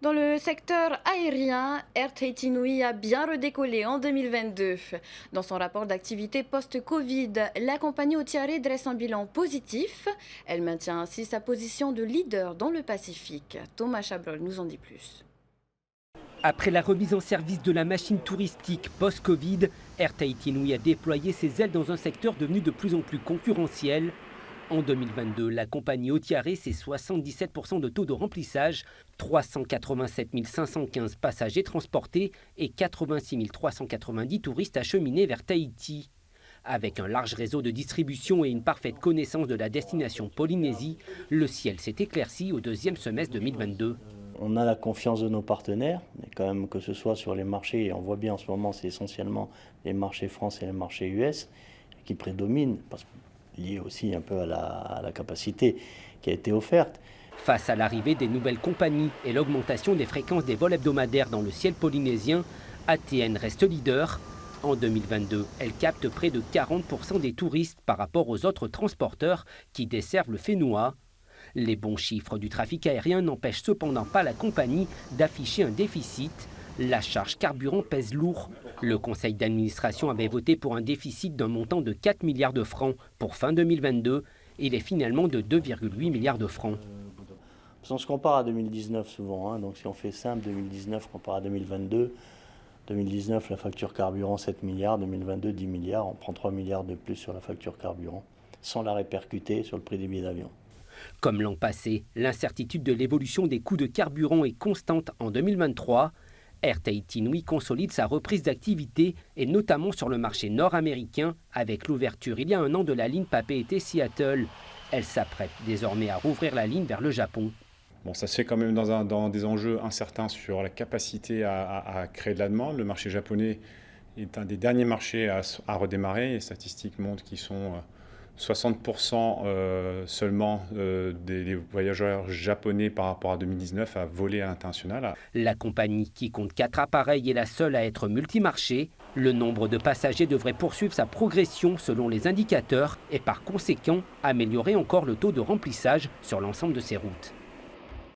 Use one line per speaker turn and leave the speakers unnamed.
Dans le secteur aérien, Air Tahiti Nui a bien redécollé en 2022. Dans son rapport d'activité post-Covid, la compagnie hôtelière dresse un bilan positif. Elle maintient ainsi sa position de leader dans le Pacifique. Thomas Chabrol nous en dit plus.
Après la remise en service de la machine touristique post-Covid, Air Tahiti Nui a déployé ses ailes dans un secteur devenu de plus en plus concurrentiel. En 2022, la compagnie hôtelière, c'est 77% de taux de remplissage, 387 515 passagers transportés et 86 390 touristes acheminés vers Tahiti. Avec un large réseau de distribution et une parfaite connaissance de la destination Polynésie, le ciel s'est éclairci au deuxième semestre 2022.
On a la confiance de nos partenaires, mais quand même que ce soit sur les marchés, et on voit bien en ce moment c'est essentiellement les marchés France et les marchés US qui prédominent, parce que lié aussi un peu à la capacité qui a été offerte.
Face à l'arrivée des nouvelles compagnies et l'augmentation des fréquences des vols hebdomadaires dans le ciel polynésien, ATN reste leader. En 2022, elle capte près de 40% des touristes par rapport aux autres transporteurs qui desservent le Whenua. Les bons chiffres du trafic aérien n'empêchent cependant pas la compagnie d'afficher un déficit. La charge carburant pèse lourd. Le conseil d'administration avait voté pour un déficit d'un montant de 4 milliards de francs pour fin 2022. Il est finalement de 2,8 milliards de francs.
On se compare à 2019 souvent, donc si on fait simple, 2019 comparé à 2022, 2019 la facture carburant 7 milliards, 2022 10 milliards, on prend 3 milliards de plus sur la facture carburant, sans la répercuter sur le prix des billets d'avion.
Comme l'an passé, l'incertitude de l'évolution des coûts de carburant est constante en 2023. Air Tahiti Nui consolide sa reprise d'activité et notamment sur le marché nord-américain avec l'ouverture il y a un an de la ligne Papeete-Seattle. Elle s'apprête désormais à rouvrir la ligne vers le Japon.
Bon, ça se fait quand même dans des enjeux incertains sur la capacité à créer de la demande. Le marché japonais est un des derniers marchés à redémarrer. Les statistiques montrent qu'ils sont 60% seulement des voyageurs japonais par rapport à 2019 à voler à l'international.
La compagnie, qui compte 4 appareils, est la seule à être multimarché. Le nombre de passagers devrait poursuivre sa progression selon les indicateurs et par conséquent améliorer encore le taux de remplissage sur l'ensemble de ses routes.